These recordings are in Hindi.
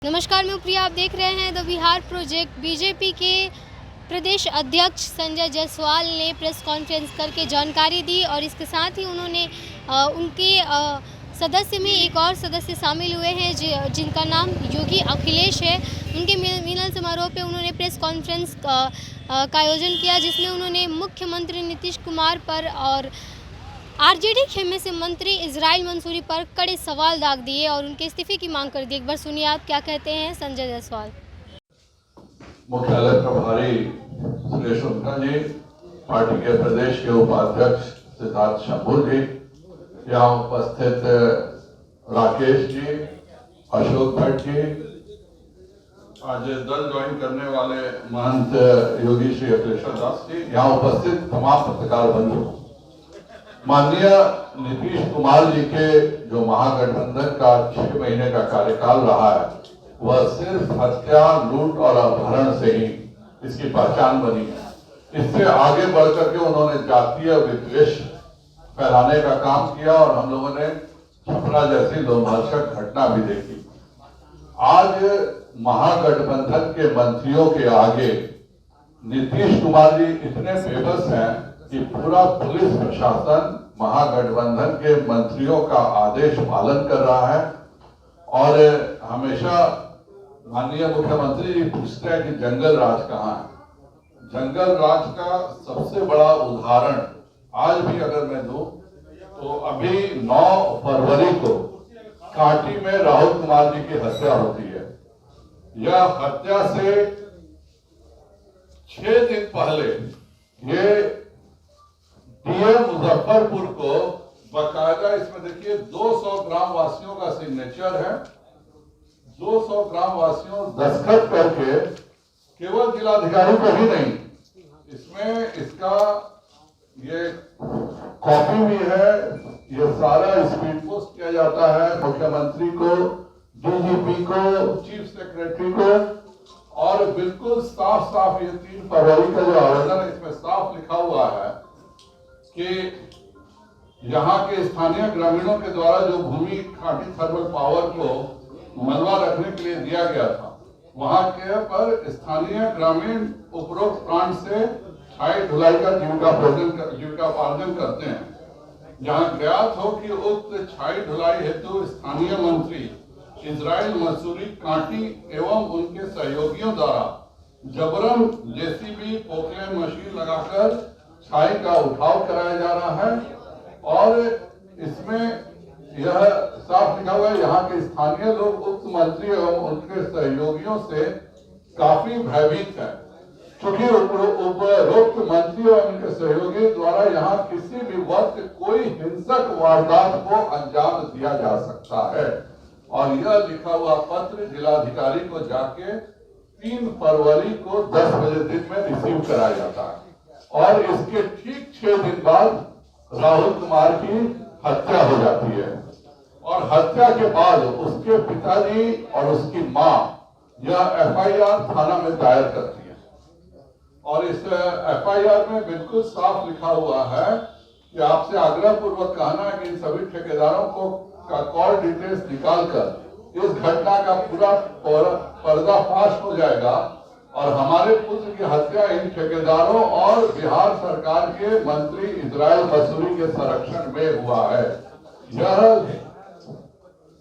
नमस्कार, मैं प्रिया। आप देख रहे हैं द बिहार प्रोजेक्ट। बीजेपी के प्रदेश अध्यक्ष संजय जायसवाल ने प्रेस कॉन्फ्रेंस करके जानकारी दी और इसके साथ ही उन्होंने उनके सदस्य में एक और सदस्य शामिल हुए हैं जिनका नाम योगी अखिलेश है। उनके मिलन समारोह पे उन्होंने प्रेस कॉन्फ्रेंस का आयोजन किया, जिसमें उन्होंने मुख्यमंत्री नीतीश कुमार पर और आरजेडी खेमे से मंत्री इजराइल मंसूरी पर कड़े सवाल दाग दिए और उनके इस्तीफे की मांग कर दी। एक बार सुनिए आप क्या कहते हैं संजय जायसवाल। मुख्यालय प्रभारी सुरेश उनका जी, पार्टी के प्रदेश के उपाध्यक्ष सिद्धार्थ शंभू जी, यहाँ उपस्थित राकेश जी, अशोक भट्ट जी, आज दल ज्वाइन करने वाले महंत योगी श्री अखिलेश्वर दास जी, यहाँ उपस्थित तमाम पत्रकार बंधु, माननीय नीतीश कुमार जी के जो महागठबंधन का 6 महीने का कार्यकाल रहा है, वह सिर्फ हत्या, लूट और अपहरण से ही इसकी पहचान बनी है। इससे आगे बढ़कर के उन्होंने जातीय विद्वेष फैलाने का काम किया और हम लोगों ने छपरा जैसी लोमहर्षक घटना भी देखी। आज महागठबंधन के मंत्रियों के आगे नीतीश कुमार जी इतने बेबस हैं कि पूरा पुलिस प्रशासन महागठबंधन के मंत्रियों का आदेश पालन कर रहा है। और हमेशा माननीय मुख्यमंत्री जी पूछते हैं कि जंगल राज कहाँ है। जंगल राज का सबसे बड़ा उदाहरण आज भी अगर मैं दूं तो अभी 9 फरवरी को कांटी में राहुल कुमार जी की हत्या होती है। यह हत्या से 6 दिन पहले ये डीएम मुजफ्फरपुर को बकायदा, इसमें देखिए 200 ग्राम वासियों का सिग्नेचर है, 200 ग्राम वासियों दस्तखत करके, केवल जिलाधिकारी को ही नहीं, इसमें इसका ये कॉपी भी है। ये सारा स्पीड पोस्ट किया जाता है मुख्यमंत्री को, डीजीपी को, चीफ सेक्रेटरी को, और बिल्कुल साफ साफ ये 3 फरवरी का जो आवेदन है इसमें साफ लिखा हुआ है कि यहाँ के स्थानीय ग्रामीणों के द्वारा जो भूमि कांटी थर्मल पावर को मलबा रखने के लिए दिया गया था, वहां के पर स्थानीय ग्रामीण उपरोक्त प्लांट से छाई ढुलाई का जीविकापार्जन करते हैं। जहां ज्ञात हो कि उक्त छाई ढुलाई हेतु स्थानीय मंत्री इजराइल मंसूरी कांटी एवं उनके सहयोगियों द्वारा जबरन जेसीबी पोकलेन मशीन लगाकर छाई का उठाव कराया जा रहा है। और इसमें यह साफ लिखा हुआ है, यहाँ के स्थानीय लोग उक्त मंत्री एवं उनके सहयोगियों से काफी भयभीत है, क्योंकि उपरोक्त मंत्री और उनके सहयोगी द्वारा यहाँ किसी भी वक्त कोई हिंसक वारदात को अंजाम दिया जा सकता है। और यह लिखा हुआ पत्र जिलाधिकारी को जाके 3 फरवरी को 10 बजे दिन में रिसीव कराया जाता है। और इसके ठीक 6 दिन बाद राहुल कुमार की हत्या हो जाती है। और हत्या के बाद उसके पिताजी और उसकी मां यह एफआईआर थाना में दायर करती है। और इस एफआईआर में बिल्कुल साफ लिखा हुआ है कि आपसे आग्रह पूर्वक कहना है कि इन सभी ठेकेदारों को का कॉल डिटेल्स निकालकर इस घटना का पूरा पर्दाफाश हो जाएगा और हमारे पुत्र की हत्या इन ठेकेदारों और बिहार सरकार के मंत्री इजराइल मंसूरी के संरक्षण में हुआ है। यह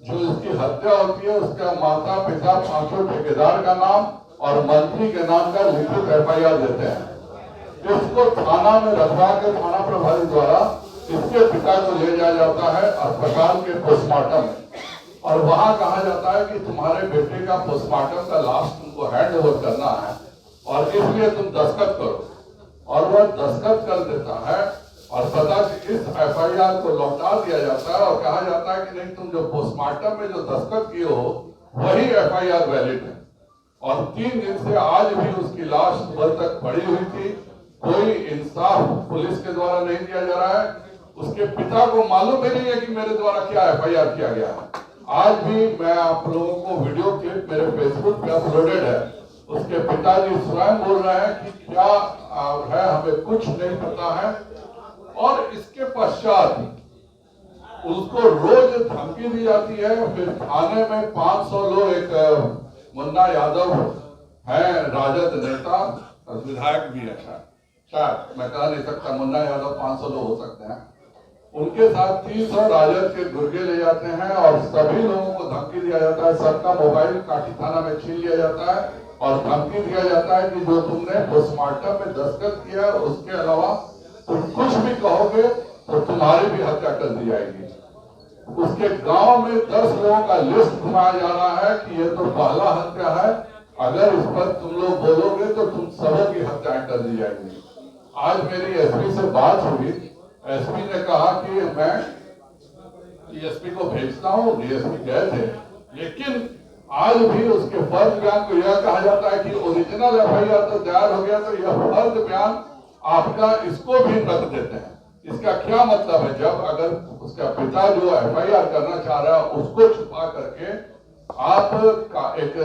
जो इसकी हत्या होती है उसका माता पिता, 5 ठेकेदार का नाम और मंत्री के नाम का लिखित एफआईआर देते हैं। इसको थाना में रखवा के थाना प्रभारी द्वारा इसके पिता को ले जाया जाता है अस्पताल के पोस्टमार्टम में, और वहां कहा जाता है कि तुम्हारे बेटे का पोस्टमार्टम का लाश तुमको हैंड ओवर करना है और इसलिए तुम दस्तखत करो। और वह दस्तखत कर देता है और सदा इस एफआईआर को लौटा दिया जाता है और कहा जाता है कि नहीं, तुम जो पोस्टमार्टम में जो दस्तखत किए हो वही एफआईआर वैलिड है। और 3 दिन से आज भी उसकी लाश सुबह तक पड़ी हुई थी। कोई इंसाफ पुलिस के द्वारा नहीं दिया जा रहा है। उसके पिता को मालूम भी नहीं है कि मेरे द्वारा क्या एफआईआर किया गया है। आज भी मैं आप लोगों को वीडियो क्लिप मेरे फेसबुक पे अपलोडेड है। उसके पिताजी स्वयं बोल रहे हैं कि क्या है, हमें कुछ नहीं पता है। और इसके पश्चात उसको रोज धमकी दी जाती है। फिर थाने में 500 लोग एक मुन्ना यादव है राजद नेता और विधायक भी है, शायद मैं कह नहीं सकता, मुन्ना यादव 500 लोग हो सकते हैं। उनके साथ 300 राजद के गुर्गे ले जाते हैं और सभी लोगों को धमकी दिया जाता है, सबका मोबाइल काठी थाना में छीन लिया जाता है और धमकी दिया जाता है कि जो तुमने पोस्टमार्टम में दस्तखत किया उसके अलावा तुम कुछ भी कहोगे तो तुम्हारी भी हत्या कर दी जाएगी। उसके गांव में 10 लोगों का लिस्ट घुमाया जा रहा है कि ये तो पहला हत्या है, अगर इस पर तुम लोग बोलोगे तो तुम सबों की हत्याएं कर दी जाएंगी। आज मेरी एसपी से बात हुई, एसपी ने कहा कि मैं डीएसपी को भेजता हूँ, डीएसपी गए थे, लेकिन आज भी उसके फर्ज बयान को यह कहा जाता है कि ओरिजिनल एफआईआर तो तैयार हो गया, तो यह फर्ज बयान आपका इसको भी रख देते हैं। इसका क्या मतलब है? जब अगर उसका पिता जो एफआईआर करना चाह रहा है उसको छुपा करके आप एक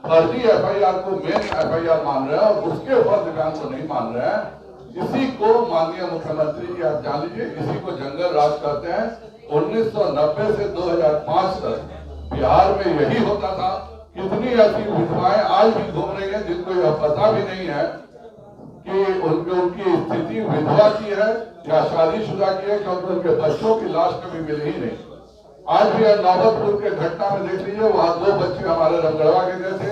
फर्जी एफआईआर को मेन एफआईआर मान रहे हैं और उसके फर्ज बयान को नहीं मान रहे हैं, इसी को माननीय मुख्यमंत्री जी आप जान लीजिए, इसी को जंगल राज कहते हैं। 1990 से 2005 तक बिहार में यही होता था। कितनी ऐसी विधवाएं आज भी घूम रही हैं जिनको यह पता भी नहीं है कि उनकी स्थिति विधवा की है या शादीशुदा की है, क्योंकि उनके बच्चों की लाश कभी मिली ही नहीं। आज भी नौबतपुर के घटना में देख लीजिए, वहां 2 बच्चे हमारे रमगढ़वा के गए थे।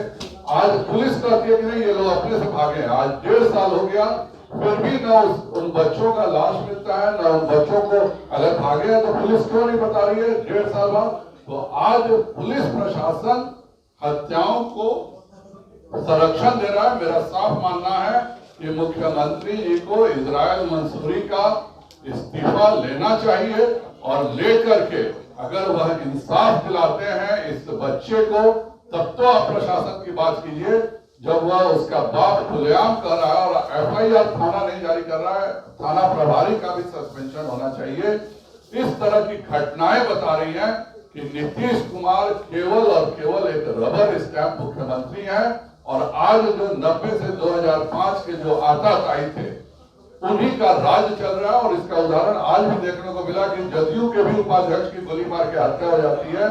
आज पुलिस कहती है कि नहीं, ये लोग अपने से भागे हैं। आज 1.5 साल हो गया, फिर भी न उन बच्चों का लाश मिलता है, न उन बच्चों को अगर भागे हैं तो पुलिस क्यों नहीं बता रही है 1.5 साल बाद। तो आज पुलिस प्रशासन हत्याओं को संरक्षण दे रहा है। मेरा साफ मानना है कि मुख्यमंत्री जी को इजराइल मंसूरी का इस्तीफा लेना चाहिए और लेकर के अगर वह इंसाफ दिलाते हैं इस बच्चे को, तब तो आप प्रशासन की बात कीजिए। जब वह उसका बाप खुलेआम कर रहा है और एफआईआर थाना नहीं जारी कर रहा है, थाना प्रभारी का भी सस्पेंशन होना चाहिए। इस तरह की घटनाएं बता रही हैं कि नीतीश कुमार केवल और केवल एक रबर स्टैंप मुख्यमंत्री हैं और आज जो 90 से 2005 के जो आताताई थे उन्हीं का राज चल रहा है। और इसका उदाहरण आज भी देखने को मिला कि जदयू के भी उपाध्यक्ष की गोली मार के हत्या हो जाती है।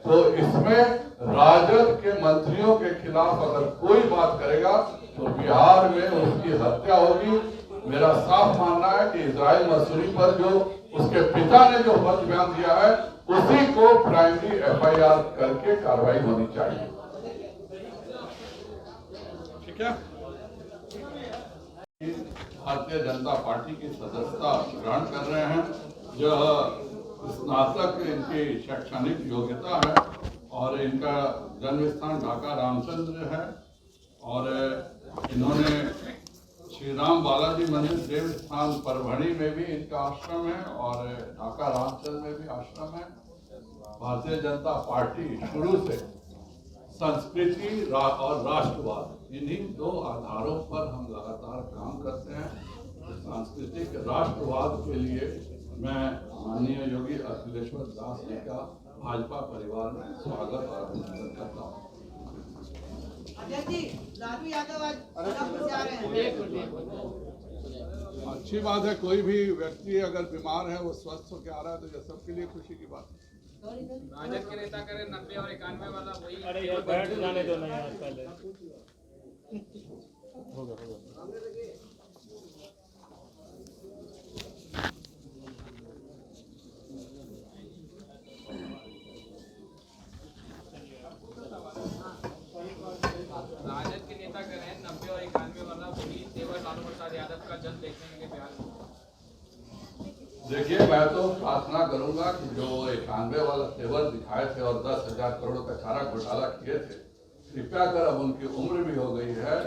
तो इसमें राजद के मंत्रियों के खिलाफ अगर कोई बात करेगा तो बिहार में उसकी हत्या होगी। मेरा साफ मानना है कि इजराइल मंसूरी पर जो उसके पिता ने जो फर्ज बयान दिया है उसी को प्राइमरी एफआईआर करके कार्रवाई होनी चाहिए। ठीक है, भारतीय जनता पार्टी की सदस्यता ग्रहण कर रहे हैं। यह स्नातक इनकी शैक्षणिक योग्यता है और इनका जन्म स्थान ढाका रामचंद्र है और इन्होंने श्री राम बालाजी मंदिर देव स्थान परभणी में भी इनका आश्रम है और ढाका रामचंद्र में भी आश्रम है। भारतीय जनता पार्टी शुरू से संस्कृति और राष्ट्रवाद इन्हीं 2 आधारों पर हम लगातार काम करते हैं। सांस्कृतिक राष्ट्रवाद के लिए मैं माननीय योगी अखिलेश्वर दास जी का भाजपा परिवार में स्वागत और अभिनंदन करता हूँ। लालू यादव आज जा रहे हैं। अच्छी बात है, कोई भी व्यक्ति अगर बीमार है वो स्वस्थ होकर आ रहा है तो यह सबके लिए खुशी की बात है। राजद के नेता करें 90 और 91 वाला वही। अरे यार बैठ जाने दो ना यार पहले। होगा राजद के नेता करें 90 और 91 वाला वही तेवर लालू प्रसाद यादव का जल्द देखने के बिहार में। देखिए, मैं तो प्रार्थना करूंगा कि जो 91 वाला तेवर दिखाए थे और 10,000 करोड़ का चारा घोटाला किए थे, कृपया कर, अब उनकी उम्र भी हो गई है,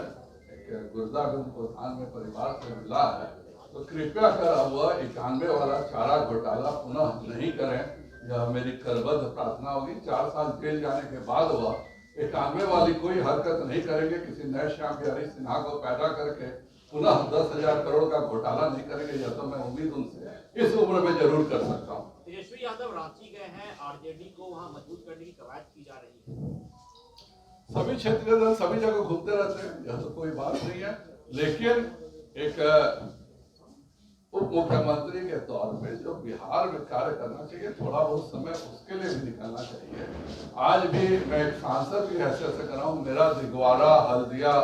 एक गुर्दा भी उनको धान में परिवार से मिला है, तो कृपया कर अब वह 91 वाला चारा घोटाला पुनः नहीं करें। यह मेरी करबद्ध प्रार्थना होगी। 4 साल जेल जाने के बाद वह 91 वाली कोई हरकत नहीं करेंगे। किसी नए श्याम बिहारी सिन्हा को पैदा करके पुनः 10,000 करोड़ का घोटाला नहीं करेंगे। यह तो मैं उम्मीद उनसे इस उम्र में जरूर कर सकता हूँ। तेजस्वी यादव रांची गए हैं, आरजेडी को वहां मजबूत करने की कवायद की जा रही है। सभी क्षेत्रीय दल सभी जगह घूमते रहते हैं, यह तो कोई बात नहीं है। लेकिन एक उप मुख्यमंत्री के तौर पे जो बिहार में कार्य करना चाहिए, थोड़ा बहुत समय उसके लिए भी निकालना चाहिए। आज भी मैं एक सांसद की हैसियत से कर रहा हूँ, मेरा दिगवाड़ा हल्दिया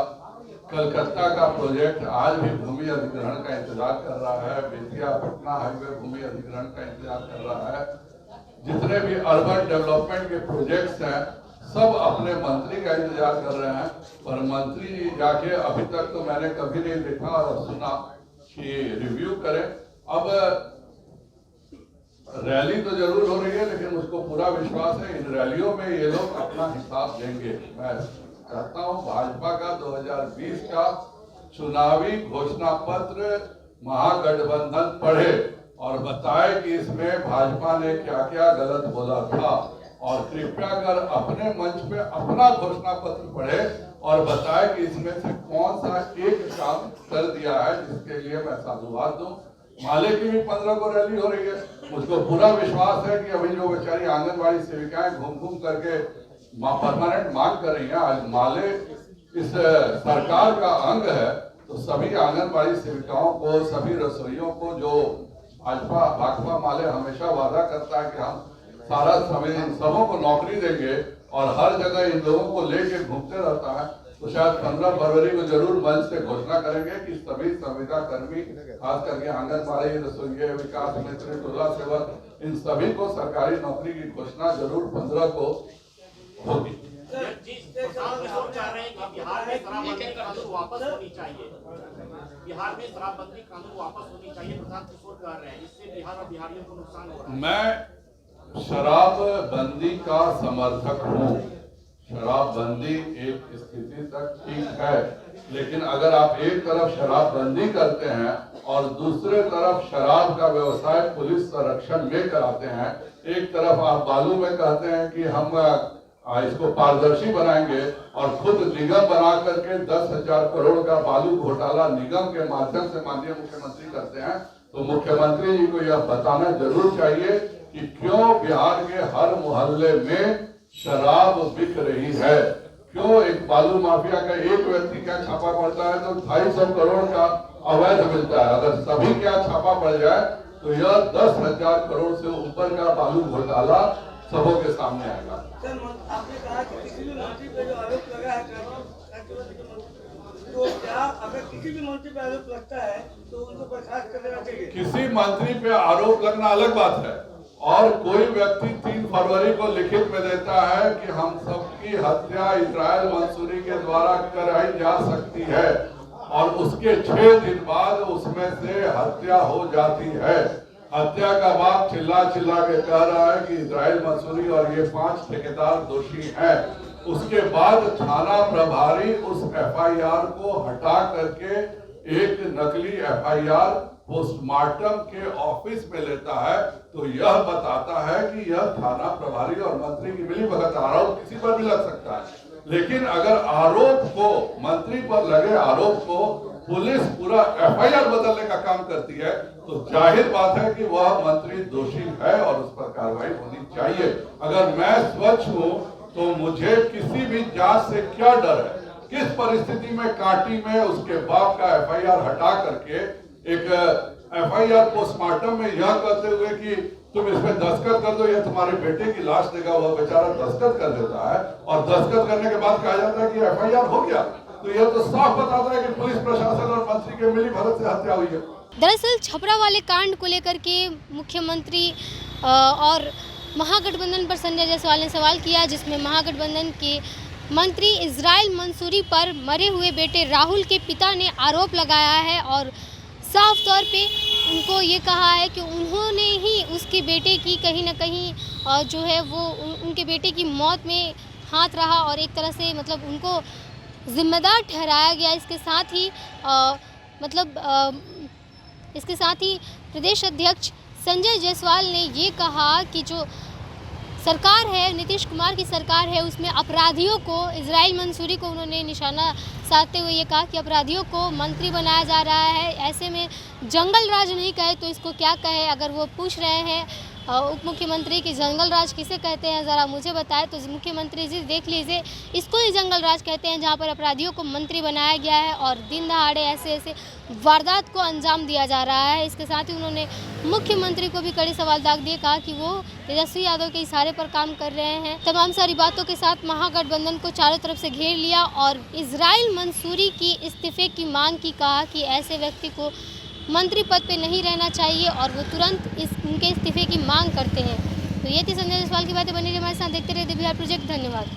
कलकत्ता का प्रोजेक्ट आज भी भूमि अधिग्रहण का इंतजार कर रहा है, बेतिया पटना हाईवे भूमि अधिग्रहण का इंतजार कर रहा है। जितने भी अर्बन डेवलपमेंट के प्रोजेक्ट्स हैं सब अपने मंत्री का इंतजार कर रहे हैं, पर मंत्री जाके अभी तक तो मैंने कभी नहीं देखा और सुना कि रिव्यू करें। अब रैली तो जरूर हो रही है, लेकिन मुझको पूरा विश्वास है इन रैलियों में ये लोग अपना हिसाब देंगे। मैं कहता हूं भाजपा का 2020 का चुनावी घोषणा पत्र महागठबंधन पढ़े और बताए कि इसमें भाजपा ने क्या क्या गलत बोला था, और कृपया कर अपने मंच पे अपना घोषणा पत्र पढ़े और बताए कि इसमें से कौन सा एक काम कर दिया है जिसके लिए मैं साधुवाद दूं। माले की भी 15 को रैली हो रही है, मुझको पूरा विश्वास है कि अभी जो बेचारी आंगनबाड़ी सेविकाएं घूम घूम करके परमानेंट मांग कर रही हैं, आज माले इस सरकार का अंग है, तो सभी आंगनबाड़ी सेविकाओं को, सभी रसोइयों को, जो भाजपा माले हमेशा वादा करता है कि हम सारा समय इन सबों को नौकरी देंगे और हर जगह इन लोगों को लेके घूमते रहता है, तो शायद 15 फरवरी को जरूर मंच से घोषणा करेंगे कि सभी संविदा कर्मी, खास करके आंगनबाड़ी, रसोइये, विकास मित्र, टोला सेवक, इन सभी को सरकारी नौकरी की घोषणा जरूर 15 को होगी। चाह रहे हैं कि बिहार में शराबबंदी कानून वापस होनी चाहिए, बिहार में शराबबंदी कानून वापस होनी चाहिए, प्रशांत किशोर कह रहे हैं, इससे बिहार और बिहारियों को नुकसान हो रहा है। मैं शराबबंदी का समर्थक हूँ। शराबबंदी एक स्थिति तक ठीक है, लेकिन अगर आप एक तरफ शराबबंदी करते हैं और दूसरे तरफ शराब का व्यवसाय पुलिस संरक्षण में कराते हैं, एक तरफ आप बालू में कहते हैं कि हम इसको पारदर्शी बनाएंगे और खुद निगम बना करके 10,000 करोड़ का बालू घोटाला निगम के माध्यम से माननीय मुख्यमंत्री करते हैं, तो मुख्यमंत्री जी को यह बताना जरूर चाहिए कि क्यों बिहार के हर मोहल्ले में शराब बिक रही है। क्यों एक बालू माफिया का एक व्यक्ति का छापा पड़ता है तो 250 करोड़ का अवैध मिलता है, अगर सभी का छापा पड़ जाए तो यह 10,000 करोड़ से ऊपर का बालू घोटाला सबों के सामने आएगा। सर, आपने कहा कि किसी भी मंत्री पे जो आरोप लगा है, तो क्या अगर किसी भी मंत्री पे आरोप लगता है तो उनको बर्खास्त कर देना चाहिए? किसी मंत्री पे आरोप लगना अलग बात है, और कोई व्यक्ति 3 फरवरी को लिखित में देता है कि हम सबकी हत्या इजराइल मंसूरी के द्वारा कराई जा सकती है, और उसके 6 दिन बाद उसमें से हत्या हो जाती है। हत्या का बाप चिल्ला चिल्ला के कह रहा है कि इजराइल मंसूरी और ये 5 ठेकेदार दोषी हैं। उसके बाद थाना प्रभारी उस एफआईआर को हटा करके एक नकली एफआईआर पोस्टमार्टम के ऑफिस में लेता है, तो यह बताता है कि यह थाना प्रभारी और मंत्री की मिलीभगत। आरोप किसी पर भी लग सकता है, लेकिन अगर आरोप को, मंत्री पर लगे आरोप को पुलिस पूरा एफआईआर बदलने का काम करती है, तो जाहिर बात है कि वह मंत्री दोषी है और उस पर कार्रवाई होनी चाहिए। अगर मैं स्वच्छ हूँ तो मुझे किसी भी जांच से क्या डर है? किस परिस्थिति में कांटी में उसके बाप का एफआईआर हटा करके एक एफआईआर पोस्टमार्टम में यह कहते हुए कि तुम इसमें दस्तखत कर दो, यह तुम्हारे बेटे की लाश देगा, वह बेचारा दस्तखत कर देता है और दस्तखत करने के बाद कहा जाता है कि एफआईआर हो गया, तो यह तो साफ बताता है कि पुलिस प्रशासन और मंत्री के मिलीभगत से हत्या हुई है। दरअसल छपरा वाले कांड को लेकर के मुख्यमंत्री और महागठबंधन पर संजय जायसवाल ने सवाल किया, जिसमें महागठबंधन के मंत्री इजराइल मंसूरी पर मरे हुए बेटे राहुल के पिता ने आरोप लगाया है और साफ तौर पे उनको ये कहा है कि उन्होंने ही उसके बेटे की कहीं ना कहीं जो है वो उनके बेटे की मौत में हाथ रहा और एक तरह से मतलब उनको जिम्मेदार ठहराया गया। इसके साथ ही प्रदेश अध्यक्ष संजय जायसवाल ने ये कहा कि जो सरकार है, नीतीश कुमार की सरकार है, उसमें अपराधियों को, इजराइल मंसूरी को उन्होंने निशाना साधते हुए ये कहा कि अपराधियों को मंत्री बनाया जा रहा है। ऐसे में जंगल राज नहीं कहे तो इसको क्या कहे। अगर वो पूछ रहे हैं उप मुख्यमंत्री की जंगल राज किसे कहते हैं ज़रा मुझे बताएं। तो मुख्यमंत्री जी देख लीजिए, इसको ही जंगल राज कहते हैं, जहां पर अपराधियों को मंत्री बनाया गया है और दिन दहाड़े ऐसे वारदात को अंजाम दिया जा रहा है। इसके साथ ही उन्होंने मुख्यमंत्री को भी कड़ी सवाल दाग दिए, कहा कि वो तेजस्वी यादव के इशारे पर काम कर रहे हैं। तमाम सारी बातों के साथ महागठबंधन को चारों तरफ से घेर लिया और इजराइल मंसूरी की इस्तीफे की मांग की, कहा कि ऐसे व्यक्ति को मंत्री पद पे नहीं रहना चाहिए और वो तुरंत उनके इस्तीफे की मांग करते हैं। तो ये थी संजय जायसवाल की बातें। बनी रहिए हमारे साथ, देखते रहिए बिहार प्रोजेक्ट। धन्यवाद।